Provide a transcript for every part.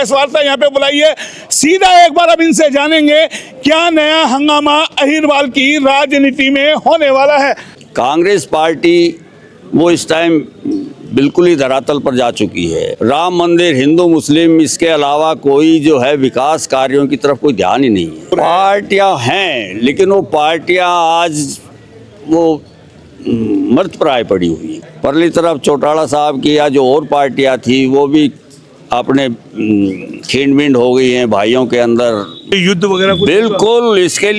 Press वार्ता यहाँ पे बुलाई है। सीधा एक बार अब इनसे जानेंगे क्या नया हंगामा अहिरवाल की राजनीति में होने वाला है। कांग्रेस पार्टी वो इस टाइम बिल्कुल ही धरातल पर जा चुकी है। राम मंदिर, हिंदू मुस्लिम, इसके अलावा कोई जो है विकास कार्यों की तरफ कोई ध्यान ही नहीं है। पार्टियां हैं लेकिन वो पार्टियां आज वो मृतप्राय पड़ी हुई है। परली तरफ चौटाला साहब की या जो और पार्टियां थी वो भी अपने खींड-मींड हो गई हैं भाइयों के अंदर। युद्ध वगैरह बिल्कुल इसके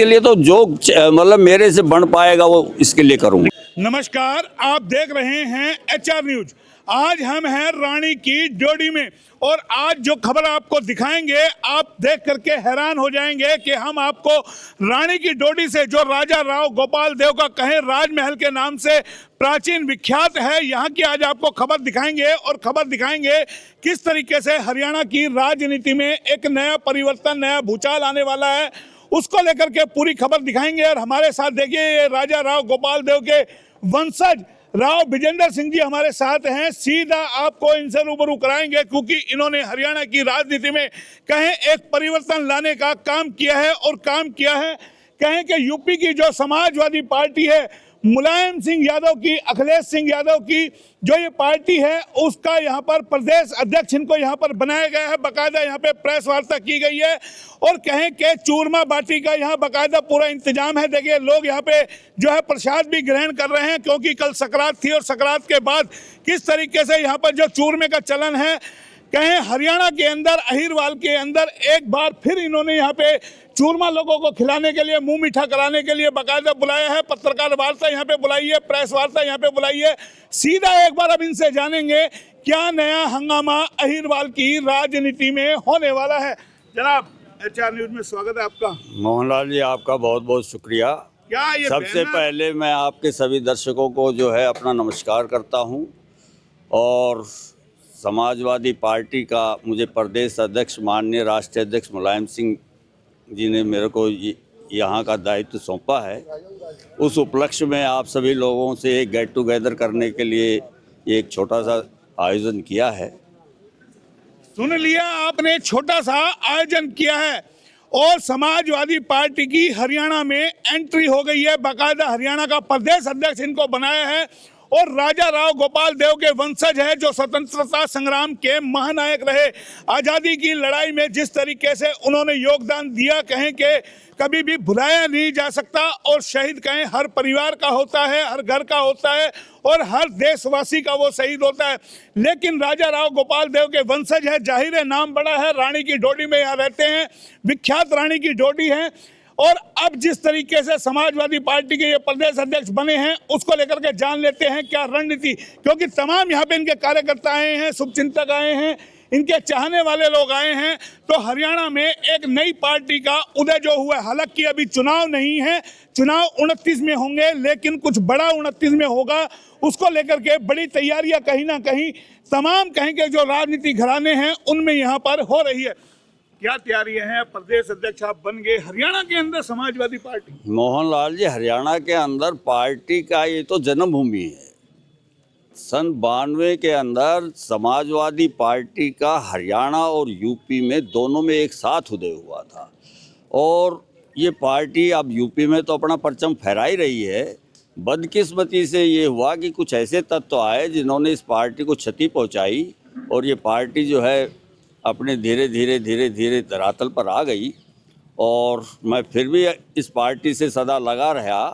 लिए तो जो मतलब मेरे से बन पाएगा वो इसके लिए करूँगा। नमस्कार, आप देख रहे हैं HR न्यूज। आज हम हैं रानी की डोडी में और आज जो खबर आपको दिखाएंगे आप देख करके हैरान हो जाएंगे कि हम आपको रानी की डोडी से, जो राजा राव गोपाल देव का कहें राजमहल के नाम से प्राचीन विख्यात है, यहाँ की आज आपको खबर दिखाएंगे और खबर दिखाएंगे किस तरीके से हरियाणा की राजनीति में एक नया परिवर्तन, नया भूचाल आने वाला है, उसको लेकर के पूरी खबर दिखाएंगे। और हमारे साथ देखिए ये राजा राव गोपाल देव के वंशज राव विजेंद्र सिंह जी हमारे साथ हैं। सीधा आपको इनसे रूबरू कराएंगे क्योंकि इन्होंने हरियाणा की राजनीति में कहें एक परिवर्तन लाने का काम किया है और काम किया है। कहें कि यूपी की जो समाजवादी पार्टी है, मुलायम सिंह यादव की, अखिलेश सिंह यादव की जो ये पार्टी है, उसका यहाँ पर प्रदेश अध्यक्ष इनको यहाँ पर बनाया गया है। बाकायदा यहाँ पे प्रेस वार्ता की गई है और कहें कि चूरमा बाटी का यहाँ बाकायदा पूरा इंतजाम है। देखिए लोग यहाँ पे जो है प्रसाद भी ग्रहण कर रहे हैं क्योंकि कल सकरात थी और सकरात के बाद किस तरीके से यहाँ पर जो चूरमे का चलन है, कहें हरियाणा के अंदर, अहिरवाल के अंदर एक बार फिर इन्होंने यहाँ पे चूरमा लोगों को खिलाने के लिए, मुंह मीठा कराने के लिए बाकायदा बुलाया है। पत्रकार वार्ता यहाँ पे बुलाई है, प्रेस वार्ता यहाँ पे बुलाई है। सीधा एक बार अब इनसे जानेंगे क्या नया हंगामा अहिरवाल की राजनीति में होने वाला है। जनाब, HR न्यूज में स्वागत है आपका। मोहनलाल जी, आपका बहुत बहुत शुक्रिया। क्या ये सबसे पहले मैं आपके सभी दर्शकों को जो है अपना नमस्कार करता हूं और समाजवादी पार्टी का मुझे प्रदेश अध्यक्ष माननीय राष्ट्रीय अध्यक्ष मुलायम सिंह जी ने मेरे को यहाँ का दायित्व सौंपा है, उस उपलक्ष्य में आप सभी लोगों से एक गेट टुगेदर करने के लिए एक छोटा सा आयोजन किया है। सुन लिया आपने, छोटा सा आयोजन किया है और समाजवादी पार्टी की हरियाणा में एंट्री हो गई है। बाकायदा हरियाणा का प्रदेश अध्यक्ष इनको बनाया है और राजा राव गोपाल देव के वंशज है जो स्वतंत्रता संग्राम के महानायक रहे। आज़ादी की लड़ाई में जिस तरीके से उन्होंने योगदान दिया, कहें कि कभी भी भुलाया नहीं जा सकता और शहीद कहें हर परिवार का होता है, हर घर का होता है और हर देशवासी का वो शहीद होता है। लेकिन राजा राव गोपाल देव के वंशज है, जाहिर है नाम बड़ा है, रानी की डोडी में यहाँ रहते हैं, विख्यात रानी की डोडी है। और अब जिस तरीके से समाजवादी पार्टी के ये प्रदेश अध्यक्ष बने हैं उसको लेकर के जान लेते हैं क्या रणनीति, क्योंकि तमाम यहाँ पे इनके कार्यकर्ता आए हैं, शुभचिंतक आए हैं, इनके चाहने वाले लोग आए हैं। तो हरियाणा में एक नई पार्टी का उदय जो हुआ है, हालांकि अभी चुनाव नहीं है, चुनाव 29 में होंगे, लेकिन कुछ बड़ा 29 में होगा, उसको लेकर के बड़ी तैयारियां कहीं ना कहीं तमाम कहेंगे जो राजनीति घराने हैं उनमें यहाँ पर हो रही है। क्या तैयारियां हैं? प्रदेश अध्यक्ष आप बन गए हरियाणा के अंदर समाजवादी पार्टी। मोहनलाल जी, हरियाणा के अंदर पार्टी का ये तो जन्मभूमि है। सन 92 के अंदर समाजवादी पार्टी का हरियाणा और यूपी में दोनों में एक साथ उदय हुआ था और ये पार्टी अब यूपी में तो अपना परचम फहरा ही रही है। बदकिस्मती से ये हुआ कि कुछ ऐसे तत्व आए जिन्होंने इस पार्टी को क्षति पहुंचाई और ये पार्टी जो है अपने धीरे धीरे धरातल पर आ गई। और मैं फिर भी इस पार्टी से सदा लगा रहा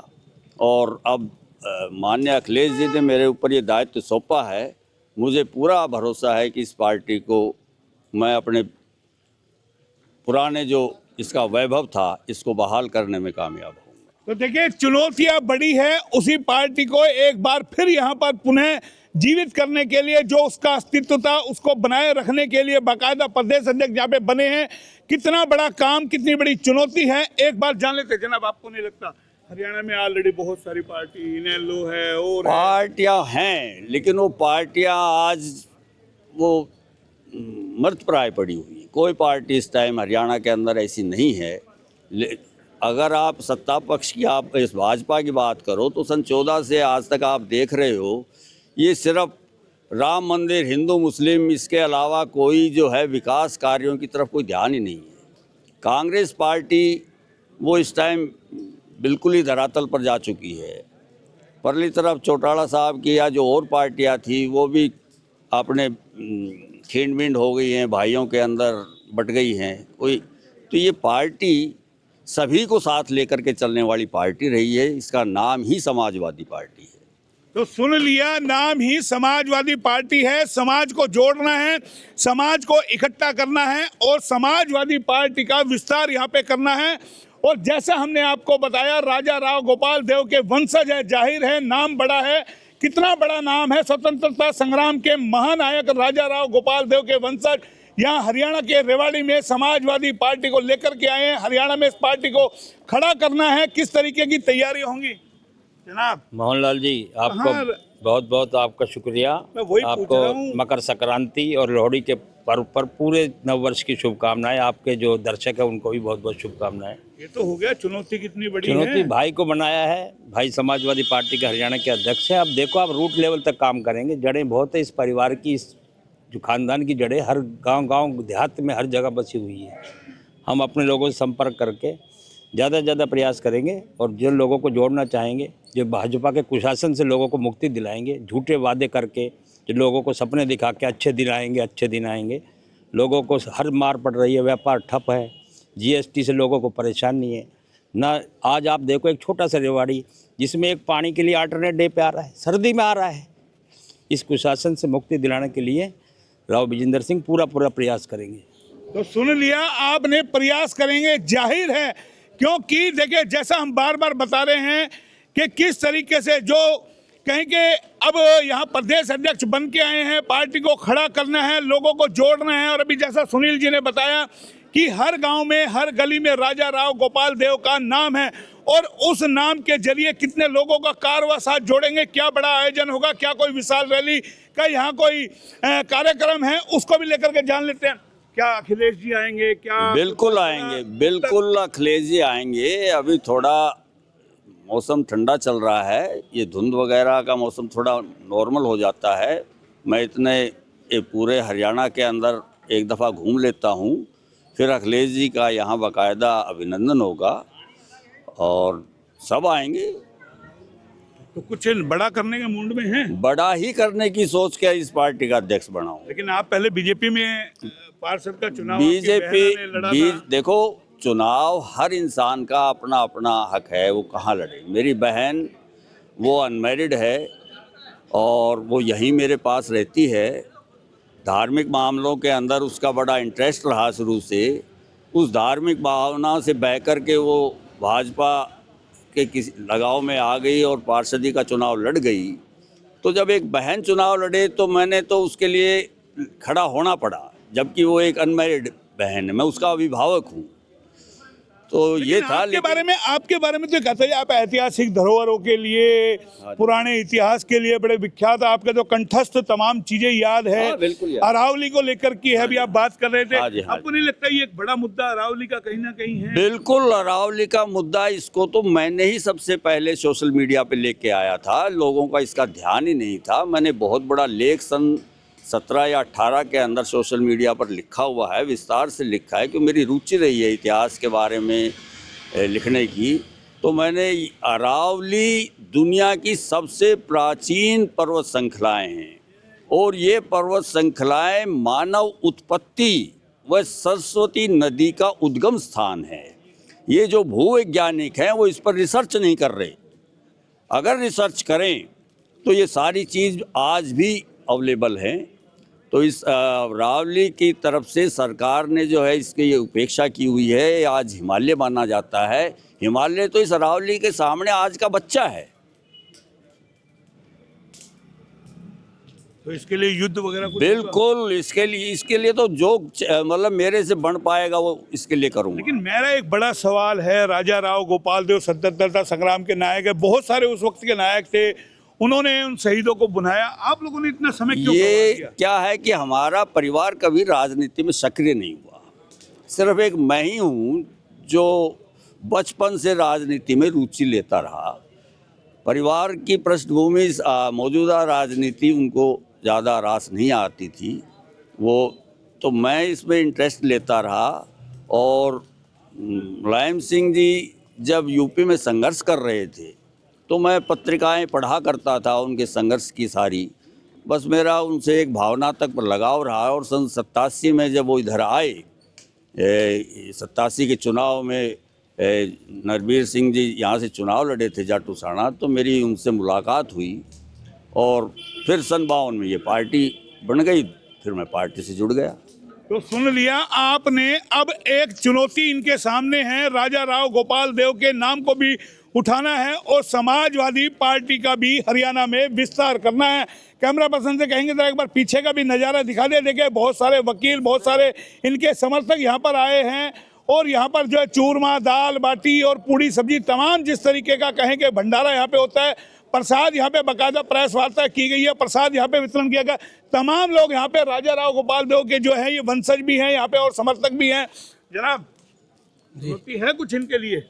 और अब माननीय अखिलेश जी ने मेरे ऊपर ये दायित्व सौंपा है। मुझे पूरा भरोसा है कि इस पार्टी को मैं अपने पुराने जो इसका वैभव था इसको बहाल करने में कामयाब होऊंगा। तो देखिए चुनौतियां बड़ी है, उसी पार्टी को एक बार फिर यहाँ पर पुनः जीवित करने के लिए, जो उसका अस्तित्व था उसको बनाए रखने के लिए बाकायदा प्रदेश अध्यक्ष यहाँ पे बने हैं। कितना बड़ा काम, कितनी बड़ी चुनौती है, एक बार जान लेते। जनाब, आपको नहीं लगता हरियाणा में ऑलरेडी बहुत सारी पार्टी, इनेलो है और पार्टियां हैं लेकिन वो पार्टियां आज वो मृतप्राय पड़ी हुई है। कोई पार्टी इस टाइम हरियाणा के अंदर ऐसी नहीं है। अगर आप सत्ता पक्ष की, आप इस भाजपा की बात करो तो सन 14 से आज तक आप देख रहे हो ये सिर्फ राम मंदिर, हिंदू मुस्लिम, इसके अलावा कोई जो है विकास कार्यों की तरफ कोई ध्यान ही नहीं है। कांग्रेस पार्टी वो इस टाइम बिल्कुल ही धरातल पर जा चुकी है। परली तरफ चौटाला साहब की या जो और पार्टियां थी वो भी अपने खींड मींड हो गई हैं, भाइयों के अंदर बट गई हैं कोई। तो ये पार्टी सभी को साथ लेकर के चलने वाली पार्टी रही है। इसका नाम ही समाजवादी पार्टी है। तो सुन लिया, नाम ही समाजवादी पार्टी है। समाज को जोड़ना है, समाज को इकट्ठा करना है और समाजवादी पार्टी का विस्तार यहाँ पे करना है। और जैसा हमने आपको बताया, राजा राव गोपाल देव के वंशज है, जाहिर है नाम बड़ा है। कितना बड़ा नाम है, स्वतंत्रता संग्राम के महानायक राजा राव गोपाल देव के वंशज यहाँ हरियाणा के रेवाड़ी में समाजवादी पार्टी को लेकर के आए हैं। हरियाणा में इस पार्टी को खड़ा करना है, किस तरीके की तैयारी होंगी जनाब? मोहनलाल जी, आपको बहुत बहुत आपका शुक्रिया। मैं वही पूछ आपको रहा हूँ। मकर संक्रांति और लोहड़ी के पर्व पर पूरे नववर्ष की शुभकामनाएं। आपके जो दर्शक है उनको भी बहुत बहुत शुभकामनाएं। ये तो हो गया, चुनौती कितनी बड़ी चुनौती है। भाई को बनाया है। भाई समाजवादी पार्टी के हरियाणा के अध्यक्ष हैं। अब देखो, आप रूट लेवल तक काम करेंगे। जड़ें बहुत है इस परिवार की, इस जो खानदान की जड़ें हर गांव देहात में हर जगह बसी हुई है। हम अपने लोगों से संपर्क करके ज़्यादा से ज़्यादा प्रयास करेंगे और जिन लोगों को जोड़ना चाहेंगे, जो भाजपा के कुशासन से लोगों को मुक्ति दिलाएंगे, झूठे वादे करके जो लोगों को सपने दिखा के अच्छे दिन आएंगे। लोगों को हर मार पड़ रही है, व्यापार ठप है, जीएसटी से लोगों को परेशानी है ना। आज आप देखो, एक छोटा सा रेवाड़ी जिसमें एक पानी के लिए अल्टरनेट डे पे आ रहा है, सर्दी में आ रहा है। इस कुशासन से मुक्ति दिलाने के लिए राव विजेंद्र सिंह पूरा प्रयास करेंगे। तो सुन लिया आपने, प्रयास करेंगे, जाहिर है। क्योंकि देखिए, जैसा हम बार बार बता रहे हैं कि किस तरीके से जो कहीं के अब यहाँ प्रदेश अध्यक्ष बन के आए हैं, पार्टी को खड़ा करना है, लोगों को जोड़ना है। और अभी जैसा सुनील जी ने बताया कि हर गांव में, हर गली में राजा राव गोपाल देव का नाम है और उस नाम के जरिए कितने लोगों का कारवा साथ जोड़ेंगे, क्या बड़ा आयोजन होगा, क्या कोई विशाल रैली का यहाँ कोई कार्यक्रम है, उसको भी लेकर के जान लेते हैं। क्या अखिलेश जी आएंगे? क्या? बिल्कुल आएंगे, बिल्कुल अखिलेश जी आएंगे। अभी थोड़ा मौसम ठंडा चल रहा है, ये धुंध वगैरह का मौसम थोड़ा नॉर्मल हो जाता है। मैं इतने ये पूरे हरियाणा के अंदर एक दफ़ा घूम लेता हूँ, फिर अखिलेश जी का यहाँ बाकायदा अभिनंदन होगा और सब आएंगे। तो कुछ बड़ा करने के मूड में हैं? बड़ा ही करने की सोच के इस पार्टी का अध्यक्ष बना हूँ। लेकिन आप पहले बीजेपी में पार्षद का चुनाव आपकी बहनों ने लड़ा था। देखो, चुनाव हर इंसान का अपना अपना हक है, वो कहाँ लड़े। मेरी बहन वो अनमैरिड है और वो यहीं मेरे पास रहती है। धार्मिक मामलों के अंदर उसका बड़ा इंटरेस्ट रहा शुरू से। उस धार्मिक भावना से बह कर के वो भाजपा के किसी लगाव में आ गई और पार्षदी का चुनाव लड़ गई। तो जब एक बहन चुनाव लड़े तो मैंने तो उसके लिए खड़ा होना पड़ा, जबकि वो एक अनमैरिड बहन है, मैं उसका अभिभावक हूँ। तो ये था। आपके बारे में तो कहते हैं आप ऐतिहासिक धरोहरों के लिए, पुराने इतिहास के लिए बड़े विख्यात, आपके तो कंठस्थ तमाम चीजें याद है। बिल्कुल याद। अरावली को लेकर की है, अभी आप बात कर रहे थे। आपको नहीं लगता ये एक बड़ा मुद्दा अरावली का कहीं ना कहीं है? बिल्कुल, अरावली का मुद्दा, इसको तो मैंने ही सबसे पहले सोशल मीडिया पे लेके आया था। लोगों का इसका ध्यान ही नहीं था। मैंने बहुत बड़ा लेख सन 17 या 18 के अंदर सोशल मीडिया पर लिखा हुआ है, विस्तार से लिखा है, क्योंकि मेरी रुचि रही है इतिहास के बारे में लिखने की। तो मैंने अरावली दुनिया की सबसे प्राचीन पर्वत श्रृंखलाएँ हैं और ये पर्वत श्रृंखलाएँ मानव उत्पत्ति व सरस्वती नदी का उद्गम स्थान है। ये जो भूवैज्ञानिक हैं वो इस पर रिसर्च नहीं कर रहे। अगर रिसर्च करें तो ये सारी चीज़ आज भी अवेलेबल हैं। तो इस अरावली की तरफ से सरकार ने जो है इसकी ये उपेक्षा की हुई है। आज हिमालय माना जाता है। हिमालय तो इस अरावली के सामने आज का बच्चा है। तो इसके लिए युद्ध वगैरह कुछ? बिल्कुल, इसके लिए तो जो मतलब मेरे से बन पाएगा वो इसके लिए करूँगा। लेकिन मेरा एक बड़ा सवाल है, राजा राव गोपाल देव स्वतंत्रता संग्राम के नायक है, बहुत सारे उस वक्त के नायक थे, उन्होंने उन शहीदों को बुलाया, आप लोगों ने इतना समय क्यों ये किया? क्या है कि हमारा परिवार कभी राजनीति में सक्रिय नहीं हुआ। सिर्फ एक मैं ही हूँ जो बचपन से राजनीति में रुचि लेता रहा। परिवार की पृष्ठभूमि मौजूदा राजनीति उनको ज़्यादा रास नहीं आती थी वो, तो मैं इसमें इंटरेस्ट लेता रहा। और मुलायम सिंह जी जब यूपी में संघर्ष कर रहे थे तो मैं पत्रिकाएं पढ़ा करता था उनके संघर्ष की सारी। बस मेरा उनसे एक भावनात्मक लगाव रहा। और सन 87 में जब वो इधर आए, 87 के चुनाव में नरवीर सिंह जी यहाँ से चुनाव लड़े थे जाटूसाना, तो मेरी उनसे मुलाकात हुई और फिर सन 52 में ये पार्टी बन गई। फिर मैं पार्टी से जुड़ गया। तो सुन लिया आपने। अब एक चुनौती इनके सामने है, राजा राव गोपाल देव के नाम को भी उठाना है और समाजवादी पार्टी का भी हरियाणा में विस्तार करना है। कैमरा पर्सन से कहेंगे जरा एक बार पीछे का भी नज़ारा दिखा दे। देखिए बहुत सारे वकील, बहुत सारे इनके समर्थक यहाँ पर आए हैं और यहाँ पर जो है चूरमा, दाल बाटी और पूड़ी सब्जी, तमाम जिस तरीके का कहें कि भंडारा यहाँ पे होता है। प्रसाद यहाँ पे बाकायदा प्रेस वार्ता की गई है, प्रसाद यहाँ पे वितरण किया गया। तमाम लोग यहाँ पे राजा राव गोपाल देव के जो है ये वंशज भी हैं यहाँ पे और समर्थक भी हैं। जनाब होती है कुछ इनके लिए?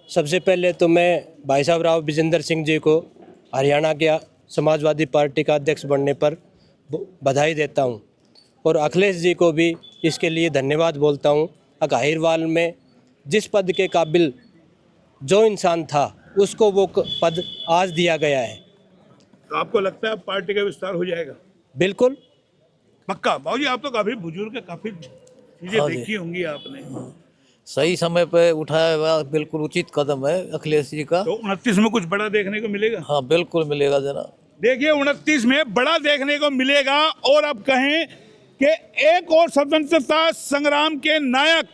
सबसे पहले तो मैं भाई साहब राव विजेंद्र सिंह जी को हरियाणा के समाजवादी पार्टी का अध्यक्ष बनने पर बधाई देता हूं और अखिलेश जी को भी इसके लिए धन्यवाद बोलता हूं। अहिरवाल में जिस पद के काबिल जो इंसान था उसको वो पद आज दिया गया है। तो आपको लगता है पार्टी का विस्तार हो जाएगा? बिल्कुल पक्का। बाबूजी आप तो काफी बुजुर्ग है, काफी चीजें देखी होंगी आपने। सही समय पे उठाया हुआ बिल्कुल उचित कदम है अखिलेश जी का। तो 29 में कुछ बड़ा देखने को मिलेगा? हाँ बिल्कुल मिलेगा जनाब। देखिए 29 में बड़ा देखने को मिलेगा। और अब कहें कि एक और स्वतंत्रता संग्राम के नायक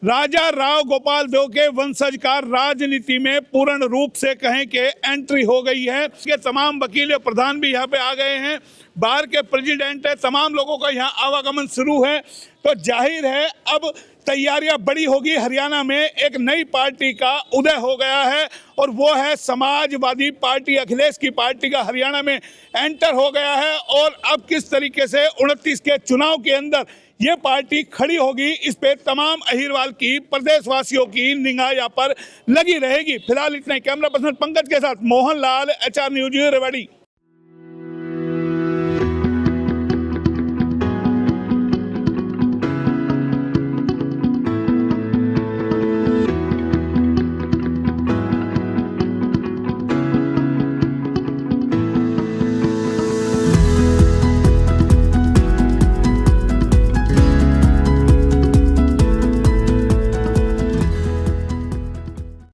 राजा राव गोपाल देव के वंशज का राजनीति में पूर्ण रूप से कहें कि एंट्री हो गई है। इसके तमाम वकील प्रधान भी यहाँ पे आ गए हैं, बार के प्रेसिडेंट है, तमाम लोगों का यहाँ आवागमन शुरू है। तो जाहिर है अब तैयारियां बड़ी होगी। हरियाणा में एक नई पार्टी का उदय हो गया है और वो है समाजवादी पार्टी। अखिलेश की पार्टी का हरियाणा में एंटर हो गया है। और अब किस तरीके से 29 के चुनाव के अंदर ये पार्टी खड़ी होगी, इस पे तमाम अहिरवाल की, प्रदेशवासियों की निगाह यहाँ पर लगी रहेगी। फिलहाल इतना ही। कैमरा पर्सन पंकज के साथ मोहन लाल, HR न्यूज़, रेवाड़ी।